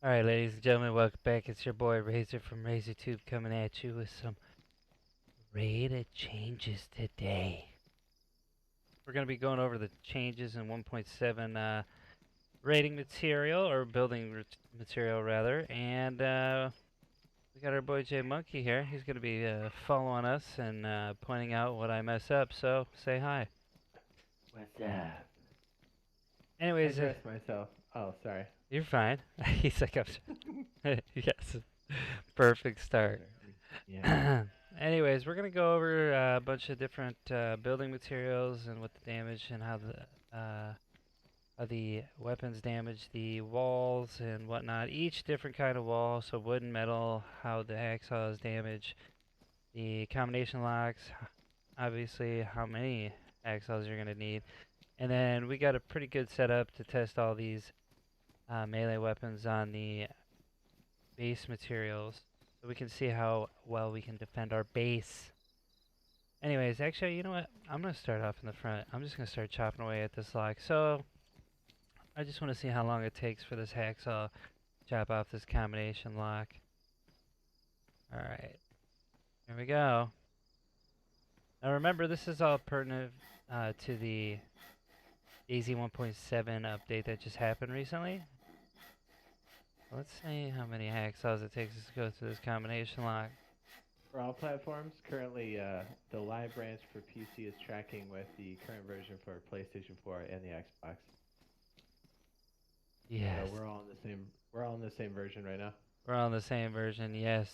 Alright, ladies and gentlemen, welcome back. It's your boy Razor from RazorTube coming at you with some rated changes today. We're going to be going over the changes in 1.7 rating material, or building material rather, and we got our boy J Monkey here. He's going to be following us and pointing out what I mess up, so say hi. What's up? Anyways, I dressed myself. Oh, sorry. you're fine. He's like, yes, perfect start. Yeah. Anyways, we're gonna go over a bunch of different building materials and what the damage and how the weapons damage the walls and whatnot. Each different kind of wall, so wood and metal, how the hacksaws damage the combination locks, obviously how many hacksaws you're gonna need, and then we got a pretty good setup to test all these melee weapons on the base materials, so we can see how well we can defend our base. Anyways, actually, you know what? I'm going to start off in the front. I'm just going to start chopping away at this lock. So, I just want to see how long it takes for this hacksaw to chop off this combination lock. Alright, here we go. Now remember, this is all pertinent to the DayZ 1.7 update that just happened recently. Let's see how many hacksaws it takes us to go through this combination lock. For all platforms, currently the live branch for PC is tracking with the current version for PlayStation 4 and the Xbox. Yes. So we're all in the same. We're all in the same version right now. We're on the same version, yes.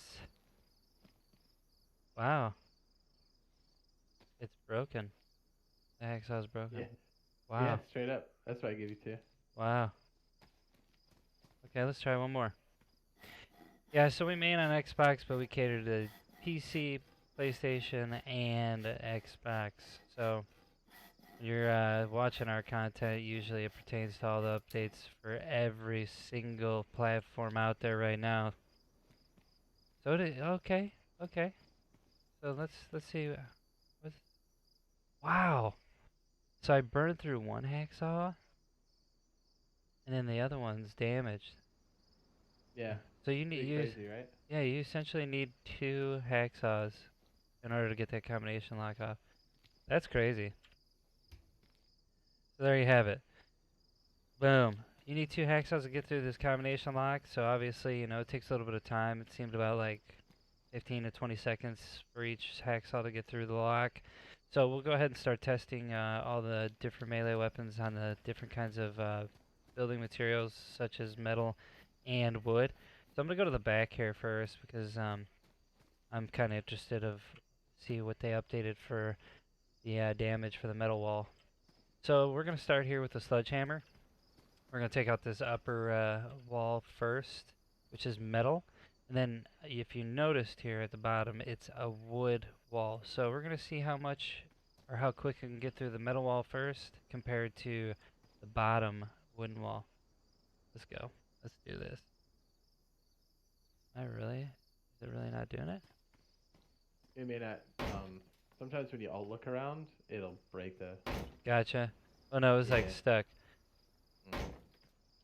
Wow. It's broken. The hacksaw's broken. Yeah. Wow. Yeah, straight up. That's what I give you to. Wow. Okay, let's try one more. Yeah, so we made on Xbox, but we cater to PC, PlayStation, and Xbox. So you're watching our content, usually it pertains to all the updates for every single platform out there right now. So okay, okay. So let's see. What's, wow. So I burned through one hacksaw, and then the other one's damaged. Yeah. So you need Pretty crazy, right? yeah, you essentially need two hacksaws in order to get that combination lock off. That's crazy. So there you have it. Boom. You need two hacksaws to get through this combination lock. So obviously, you know, it takes a little bit of time. It seemed about like 15 to 20 seconds for each hacksaw to get through the lock. So we'll go ahead and start testing all the different melee weapons on the different kinds of building materials, such as metal and wood. So I'm gonna go to the back here first because I'm kind of interested of see what they updated for the damage for the metal wall. So we're gonna start here with the sledgehammer. We're gonna take out this upper wall first, which is metal, and then if you noticed here at the bottom, it's a wood wall. So we're gonna see how much or how quick we can get through the metal wall first compared to the bottom wooden wall. Let's go. Let's do this. Is it really not doing it? It may not. Sometimes when you all look around, it'll break the. Gotcha. Oh no, it was like Yeah. stuck. Mm.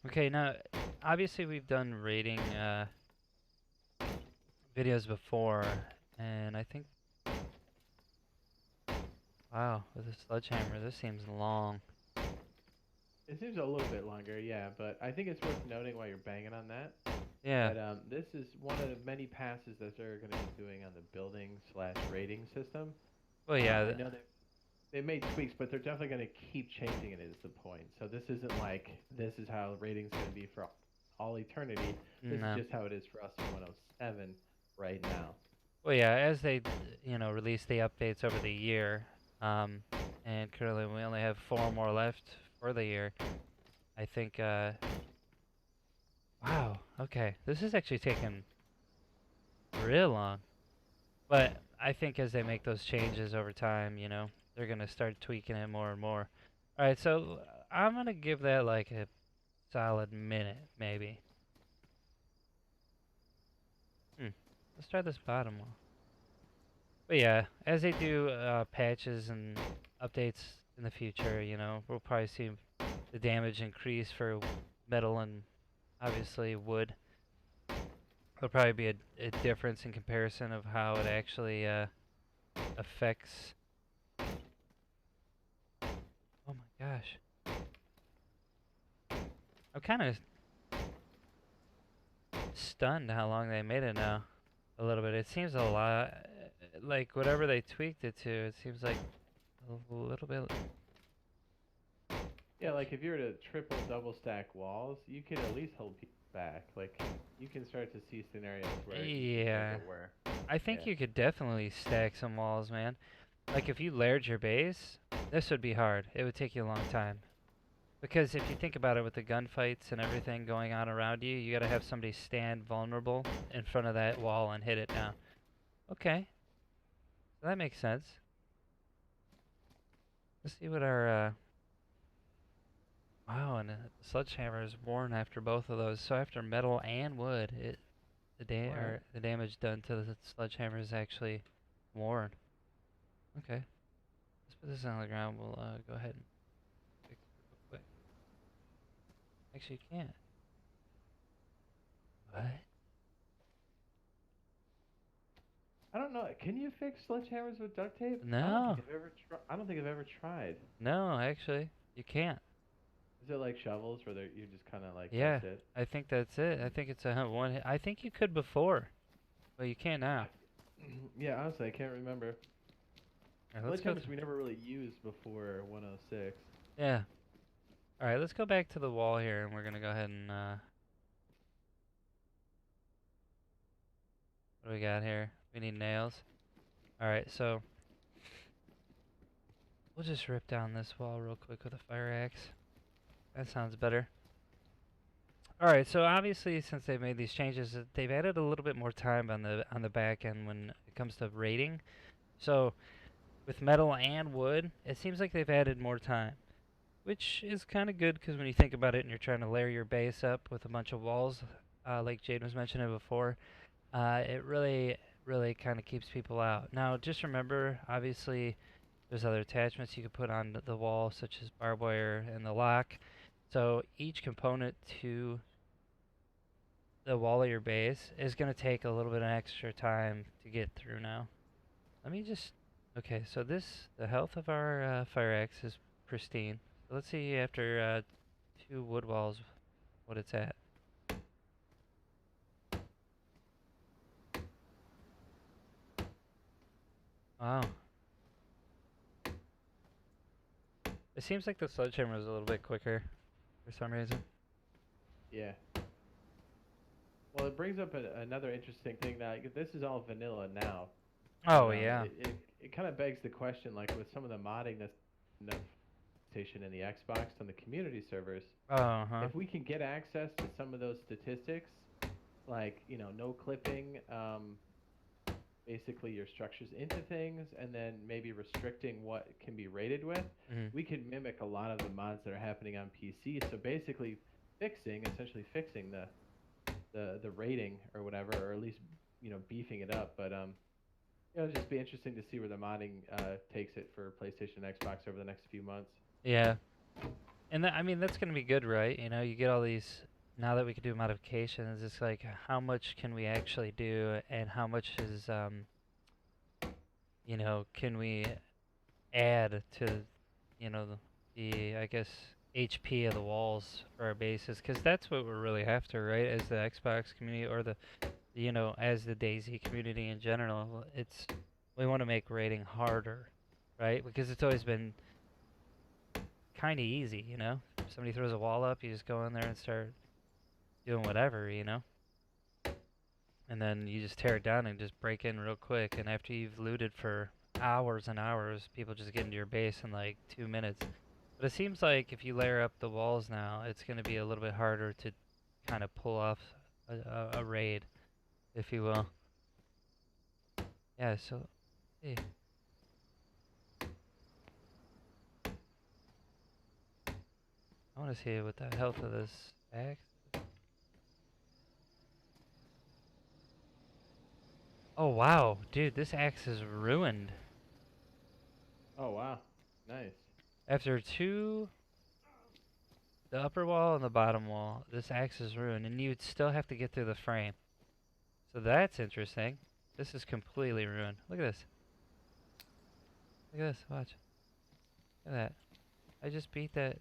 Okay, now obviously we've done rating videos before, and I think, wow, with a sledgehammer, this seems long. It seems a little bit longer, yeah, but I think it's worth noting while you're banging on that. Yeah. But this is one of the many passes that they're going to be doing on the building slash rating system. Well, yeah. I know they made tweaks, but they're definitely going to keep changing it. Is the point? So this isn't like this is how rating's going to be for all eternity. This No. is just how it is for us in 107 right now. Well, yeah. As they, you know, release the updates over the year, and currently we only have 4 more left for the year. I think. Wow. Okay. This is actually taking real long. But I think as they make those changes over time, you know, they're gonna start tweaking it more and more. All right, so I'm gonna give that like a solid minute, maybe. Let's try this bottom one. But yeah, as they do patches and updates in the future, you know, we'll probably see the damage increase for metal and obviously wood. There'll probably be a difference in comparison of how it actually affects. Oh my gosh. I'm kind of stunned how long they made it now. A little bit. It seems a lot like whatever they tweaked it to. It seems like a little bit. Yeah, like if you were to triple double stack walls, you could at least hold people back. Like you can start to see scenarios where you can Yeah. make it where. I think Yeah. you could definitely stack some walls, man. Like if you layered your base, this would be hard. It would take you a long time. Because if you think about it with the gunfights and everything going on around you, you gotta have somebody stand vulnerable in front of that wall and hit it down. Okay. So that makes sense. Let's see what our wow, and the sledgehammer is worn after both of those. So after metal and wood, What? the damage done to the sledgehammer is actually worn. Okay, let's put this on the ground. We'll go ahead and fix it real quick. Actually, you can't. What? I don't know. Can you fix sledgehammers with duct tape? No, I don't think I've ever tried. no, actually, you can't. Is it like shovels where you just kind of like Yeah, that's it? I think that's it. I think it's a one hit. I think you could before, but you can't now. Yeah, honestly, I can't remember. Alright, let's go. Sledgehammers we never really used before 106. Yeah. All right, let's go back to the wall here, and we're gonna go ahead and what do we got here? We need nails. All right, so we'll just rip down this wall real quick with a fire axe. That sounds better. All right, so obviously since they've made these changes, they've added a little bit more time on the back end when it comes to rating. So with metal and wood, it seems like they've added more time, which is kind of good because when you think about it and you're trying to layer your base up with a bunch of walls, like Jade was mentioning before, it really kind of keeps people out. Now, just remember, obviously, there's other attachments you could put on the wall, such as barbed wire and the lock. So each component to the wall of your base is going to take a little bit of extra time to get through now. Let me just... Okay, so the health of our fire axe is pristine. So let's see after 2 wood walls what it's at. Wow. It seems like the sledgehammer is a little bit quicker for some reason. Yeah. Well, it brings up another interesting thing that this is all vanilla now. Oh, But, yeah. it kind of begs the question, like with some of the modding that's in the PlayStation and the Xbox on the community servers, Uh-huh. if we can get access to some of those statistics, like no clipping, basically your structures into things, and then maybe restricting what can be rated with, we could mimic a lot of the mods that are happening on PC. So basically, essentially fixing the rating or whatever, or at least beefing it up. But it'll just be interesting to see where the modding takes it for PlayStation and Xbox over the next few months. Yeah. And I mean, that's going to be good, right? You know, you get all these, now that we can do modifications, it's like, how much can we actually do, and how much is, can we add to, I guess, HP of the walls for our bases? Because that's what we're really after, right? As the Xbox community, or as the DayZ community in general, we want to make raiding harder, right? Because it's always been kind of easy, If somebody throws a wall up, you just go in there and start doing whatever, And then you just tear it down and just break in real quick. And after you've looted for hours and hours, people just get into your base in like 2 minutes. But it seems like if you layer up the walls now, it's going to be a little bit harder to kind of pull off a raid, if you will. Yeah, so, hey. I want to see what the health of this axe. Oh wow, dude, this axe is ruined. Oh wow, nice. After the upper wall and the bottom wall, this axe is ruined, and you'd still have to get through the frame. So that's interesting. This is completely ruined. Look at this. Look at this. Watch. Look at that. I just beat that.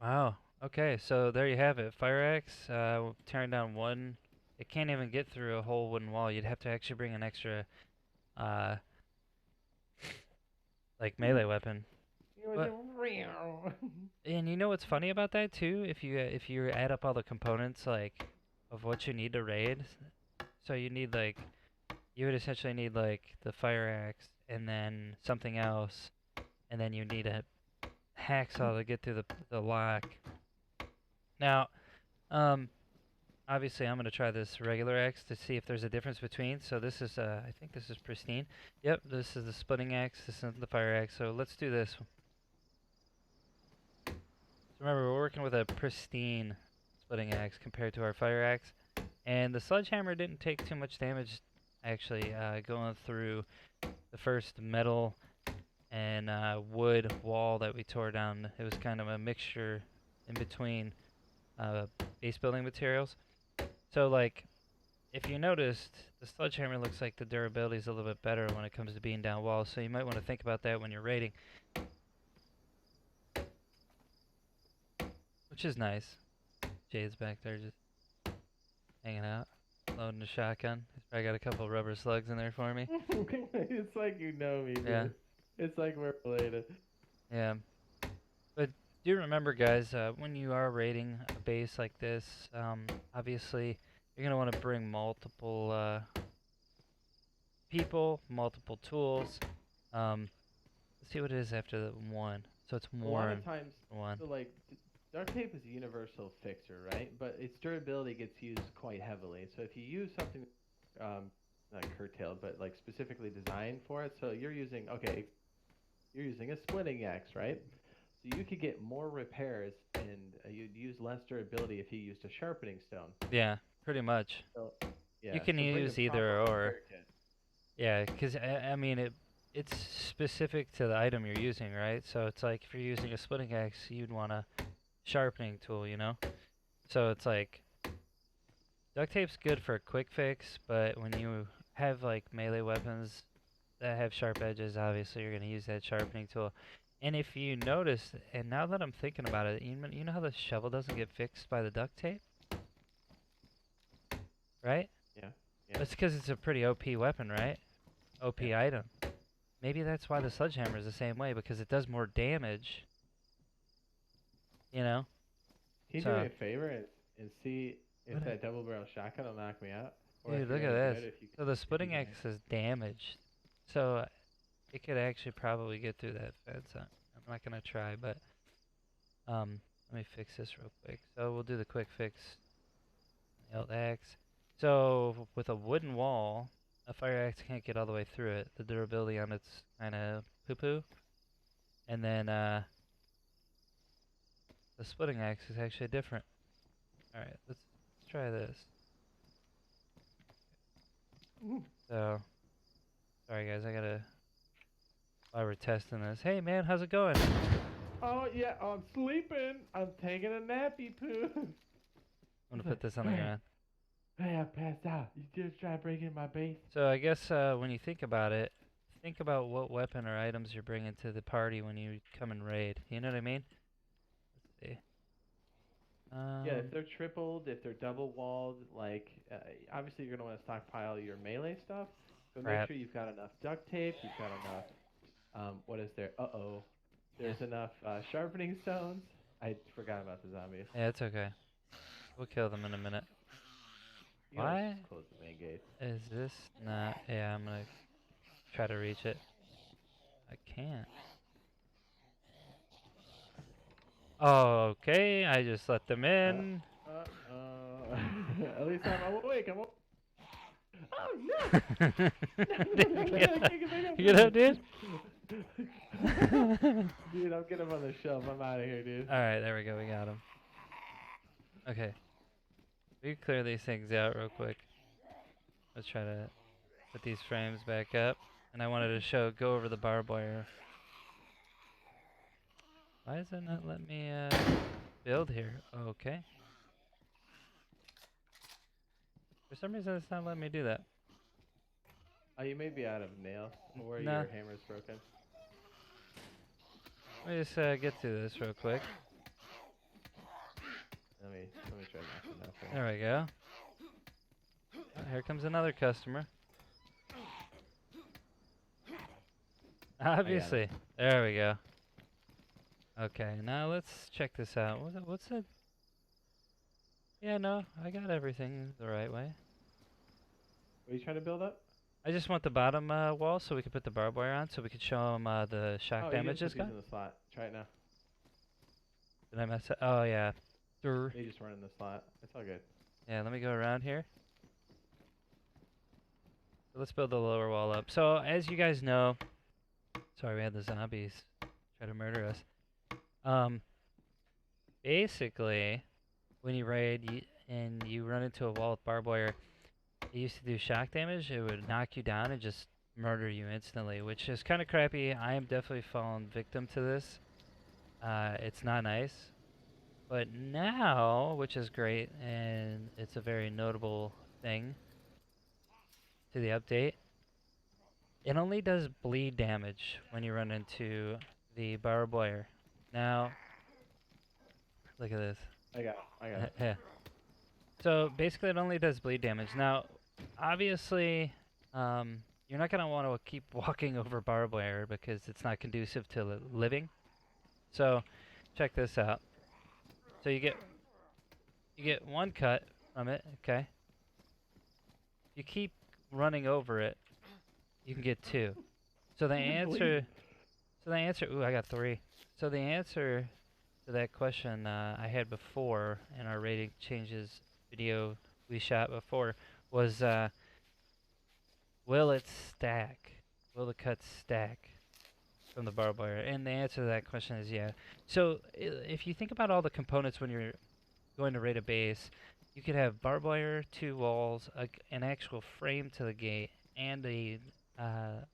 Wow. Okay, so there you have it. Fire axe, tearing down one. It can't even get through a whole wooden wall. You'd have to actually bring an extra, uh, like melee weapon. But, and you know what's funny about that too? If you add up all the components like of what you need to raid, so you need like you would essentially need like the fire axe and then something else, and then you need a hacksaw to get through the lock. Now, obviously I'm gonna try this regular axe to see if there's a difference between. So this is I think this is pristine. Yep, this is the splitting axe. This is the fire axe. So let's do this. So remember, we're working with a pristine splitting axe compared to our fire axe, and the sledgehammer didn't take too much damage. Actually, going through the first metal and wood wall that we tore down, it was kind of a mixture in between base building materials. So like, if you noticed, the sledgehammer looks like the durability is a little bit better when it comes to being down walls, so you might want to think about that when you're raiding. Which is nice. Jade's back there just hanging out, loading a shotgun. He's probably got a couple rubber slugs in there for me. It's like you know me, dude. Yeah. It's like we're related. Yeah. But do remember, guys, when you are raiding a base like this, obviously you're going to want to bring multiple people, multiple tools. Let's see what it is after the one. So it's more A lot of times, one. so like duct tape is a universal fixer, right? But its durability gets used quite heavily. So if you use something, not curtailed, but like specifically designed for it, so you're using a splitting axe, right? So you could get more repairs and you'd use less durability if you used a sharpening stone. Yeah, pretty much. So, yeah, You can so bring use the either proper or. repair kit. Yeah, because I mean it's specific to the item you're using, right? So it's like if you're using a splitting axe, you'd want a sharpening tool, you know? So it's like duct tape's good for a quick fix, but when you have like melee weapons that have sharp edges, obviously you're going to use that sharpening tool. And if you notice, and now that I'm thinking about it, you know how the shovel doesn't get fixed by the duct tape? Right? Yeah. Yeah. That's because it's a pretty OP weapon, right? OP item. Maybe that's why the sledgehammer is the same way, because it does more damage. You know? Can you do me a favor and see if that double barrel shotgun will knock me out? Or Dude, look at this. So the splitting axe is damaged. So it could actually probably get through that fence. I'm not going to try, but let me fix this real quick. So we'll do the quick fix. Alt axe. So with a wooden wall, a fire axe can't get all the way through it. The durability on it's kind of poo-poo. And then the splitting axe is actually different. Alright, let's try this. So, sorry guys, I gotta, while we're testing this. Hey man, how's it going? Oh yeah, I'm sleeping. I'm taking a nappy poo. I'm gonna put this on the ground. Hey, I passed out. You just try breaking my base. So I guess when you think about it, think about what weapon or items you're bringing to the party when you come and raid. You know what I mean? Let's see. Yeah, if they're tripled, if they're double walled, like obviously you're gonna want to stockpile your melee stuff. But make sure you've got enough duct tape. You've got enough. What is there? There's enough sharpening stones. I forgot about the zombies. Yeah, it's okay. We'll kill them in a minute. Why close the main gate? Is this not? Yeah, I'm gonna try to reach it. I can't. Oh, okay, I just let them in. At least I'm awake. Oh no! You get up, dude? Dude, I'm getting him on the shelf. I'm out of here, dude. Alright, there we go. We got him. Okay. We can clear these things out real quick. Let's try to put these frames back up. And I wanted to go over the barbed wire. Why does it not let me build here? Okay. For some reason, it's not letting me do that. Oh, you may be out of nails, or No. your hammer's broken. Let me just get through this real quick. Let me try knocking that thing. There we go. Oh, here comes another customer. Obviously. There we go. Okay, now let's check this out. What's it? Yeah, no, I got everything the right way. What are you trying to build up? I just want the bottom wall so we can put the barbed wire on so we can show them the shock damage this guy. in the slot. Try it now. Did I mess up? Oh, yeah. They just weren't in the slot. It's all good. Yeah, let me go around here. So let's build the lower wall up. So, as you guys know, sorry, we had the zombies try to murder us. Basically, when you raid and you run into a wall with barbed wire, it used to do shock damage. It would knock you down and just murder you instantly, which is kind of crappy. I am definitely fallen victim to this. It's not nice. But now, which is great, and it's a very notable thing to the update, it only does bleed damage when you run into the barbed wire. Now, look at this. I got it. Yeah. So basically it only does bleed damage. Now, obviously, you're not going to want to keep walking over barbed wire because it's not conducive to living. So, check this out. So you get one cut from it, okay? You keep running over it, you can get two. So the answer, ooh, I got 3. So the answer to that question I had before in our rating changes video we shot before was, will it stack? Will the cuts stack from the barbed wire? And the answer to that question is yeah. So if you think about all the components when you're going to raid a base, you could have barbed wire, 2 walls, an actual frame to the gate, and a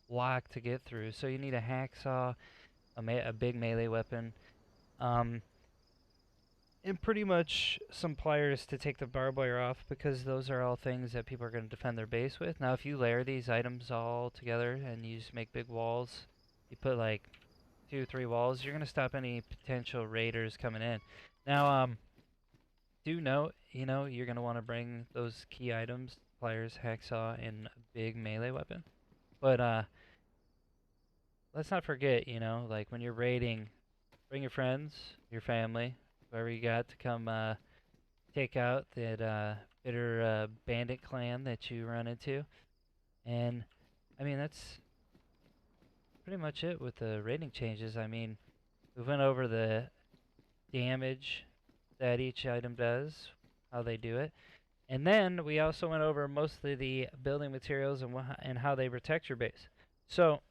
lock to get through. So you need a hacksaw, a big melee weapon, and pretty much some pliers to take the barbed wire off, because those are all things that people are going to defend their base with. Now if you layer these items all together and you just make big walls, you put like 2 or 3 walls, you're going to stop any potential raiders coming in. Now do note, you're going to want to bring those key items, pliers, hacksaw, and a big melee weapon. But let's not forget, like when you're raiding, bring your friends, your family, whoever you got to come take out that bitter bandit clan that you run into. And I mean, that's pretty much it with the rating changes. I mean, we went over the damage that each item does, how they do it, and then we also went over mostly the building materials and how they protect your base. So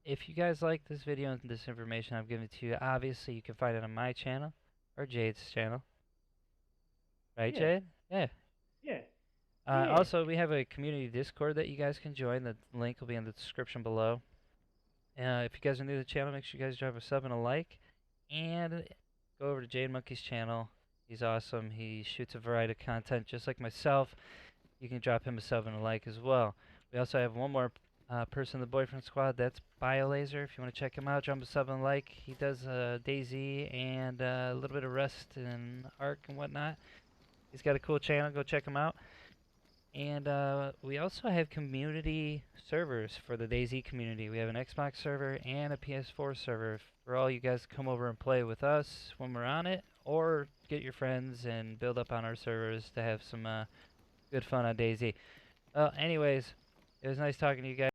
if you guys like this video and this information I've given to you, obviously you can find it on my channel or Jade's channel. Right, Yeah. Jade? Yeah. Yeah. Also, we have a community Discord that you guys can join. The link will be in the description below. If you guys are new to the channel, make sure you guys drop a sub and a like. And go over to Jade Monkey's channel. He's awesome. He shoots a variety of content just like myself. You can drop him a sub and a like as well. We also have one more person in the Boyfriend Squad. That's BioLaser. If you want to check him out, drop him a sub and a like. He does DayZ and a little bit of Rust and Ark and whatnot. He's got a cool channel. Go check him out. And we also have community servers for the DayZ community. We have an Xbox server and a PS4 server for all you guys to come over and play with us when we're on it, or get your friends and build up on our servers to have some good fun on DayZ. Anyways, it was nice talking to you guys.